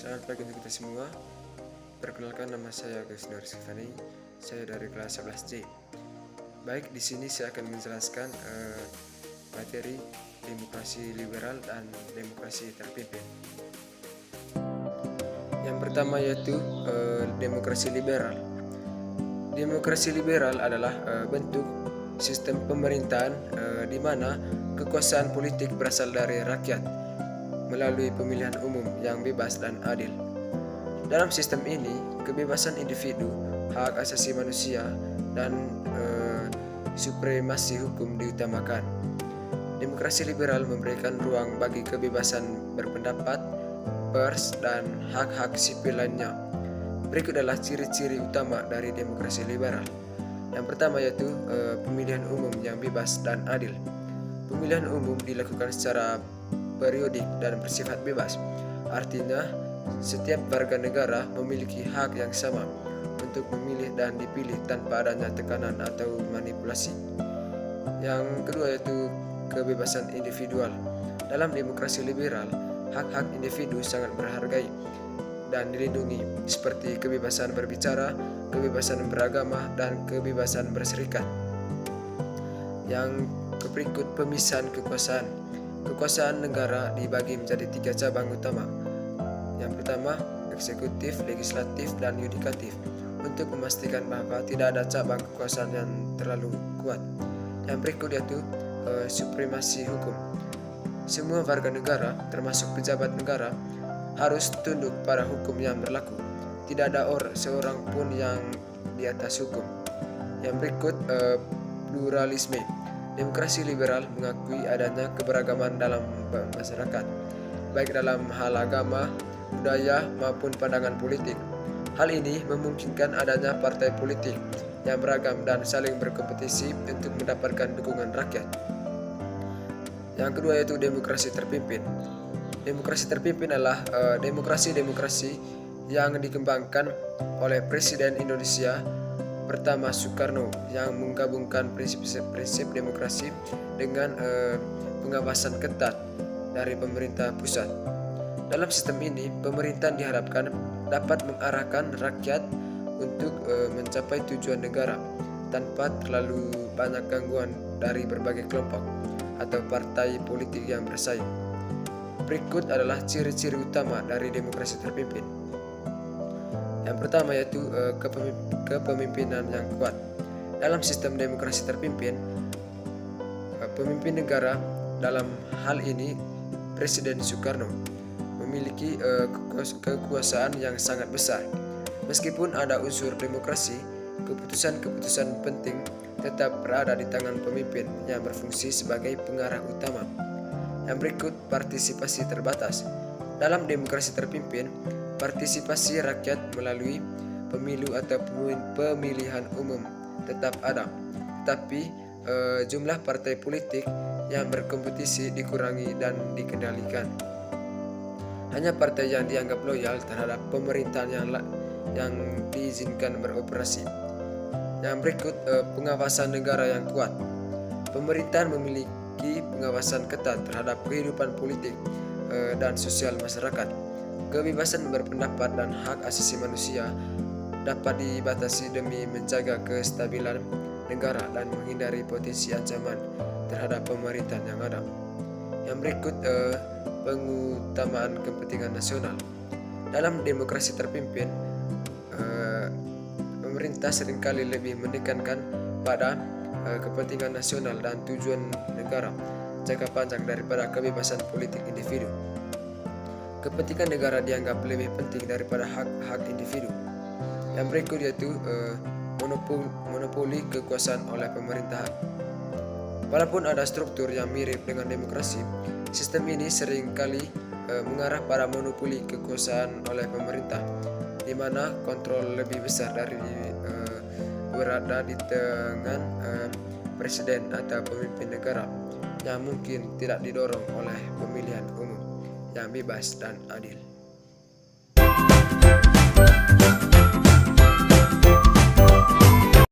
Selamat pagi untuk kita semua. Perkenalkan, nama saya Agus Nur Sifani. Saya dari kelas 11C. Baik, di sini saya akan menjelaskan materi demokrasi liberal dan demokrasi terpimpin. Yang pertama yaitu demokrasi liberal. Demokrasi liberal adalah bentuk sistem pemerintahan di mana kekuasaan politik berasal dari rakyat melalui pemilihan umum yang bebas dan adil. Dalam sistem ini, kebebasan individu, hak asasi manusia, dan supremasi hukum diutamakan. Demokrasi liberal memberikan ruang bagi kebebasan berpendapat, pers, dan hak-hak sipil lainnya. Berikut adalah ciri-ciri utama dari demokrasi liberal. Yang pertama yaitu pemilihan umum yang bebas dan adil. Pemilihan umum dilakukan secara periodik dan bersifat bebas. Artinya, setiap warga negara memiliki hak yang sama untuk memilih dan dipilih tanpa adanya tekanan atau manipulasi. Yang kedua yaitu kebebasan individual. Dalam demokrasi liberal, hak-hak individu sangat berhargai dan dilindungi, seperti kebebasan berbicara, kebebasan beragama, dan kebebasan berserikat. Yang berikut, pemisahan kekuasaan. Kekuasaan negara dibagi menjadi 3 cabang utama. Yang pertama, eksekutif, legislatif, dan yudikatif, untuk memastikan bahwa tidak ada cabang kekuasaan yang terlalu kuat. Yang berikut yaitu supremasi hukum. Semua warga negara, termasuk pejabat negara, harus tunduk pada hukum yang berlaku. Tidak ada seorang pun yang di atas hukum. Yang berikut pluralisme. Demokrasi liberal mengakui adanya keberagaman dalam masyarakat, baik dalam hal agama, budaya, maupun pandangan politik. Hal ini memungkinkan adanya partai politik yang beragam dan saling berkompetisi untuk mendapatkan dukungan rakyat. Yang kedua yaitu demokrasi terpimpin. Demokrasi terpimpin adalah demokrasi yang dikembangkan oleh Presiden Indonesia pertama Soekarno, yang menggabungkan prinsip demokrasi dengan pengawasan ketat dari pemerintah pusat. Dalam sistem ini, pemerintahan diharapkan dapat mengarahkan rakyat untuk mencapai tujuan negara tanpa terlalu banyak gangguan dari berbagai kelompok atau partai politik yang bersaing. Berikut adalah ciri-ciri utama dari demokrasi terpimpin. Yang pertama yaitu kepemimpinan yang kuat. Dalam sistem demokrasi terpimpin, pemimpin negara, dalam hal ini Presiden Soekarno, memiliki kekuasaan yang sangat besar. Meskipun ada unsur demokrasi, keputusan-keputusan penting tetap berada di tangan pemimpin yang berfungsi sebagai pengarah utama. Yang berikut, partisipasi terbatas. Dalam demokrasi terpimpin, partisipasi rakyat melalui pemilu atau pemilihan umum tetap ada, tetapi jumlah partai politik yang berkompetisi dikurangi dan dikendalikan. Hanya partai yang dianggap loyal terhadap pemerintahan yang diizinkan beroperasi. Yang berikut, pengawasan negara yang kuat. Pemerintahan memiliki pengawasan ketat terhadap kehidupan politik dan sosial masyarakat. Kebebasan berpendapat dan hak asasi manusia dapat dibatasi demi menjaga kestabilan negara dan menghindari potensi ancaman terhadap pemerintahan yang ada. Yang berikut, pengutamaan kepentingan nasional. Dalam demokrasi terpimpin, pemerintah seringkali lebih menekankan pada kepentingan nasional dan tujuan negara jangka panjang daripada kebebasan politik individu. Kepentingan negara dianggap lebih penting daripada hak-hak individu. Yang berikut yaitu monopoli kekuasaan oleh pemerintahan. Walaupun ada struktur yang mirip dengan demokrasi, sistem ini seringkali mengarah pada monopoli kekuasaan oleh pemerintah, di mana kontrol lebih besar berada di tangan presiden atau pemimpin negara, yang mungkin tidak didorong oleh pemilihan umum yang bebas dan adil.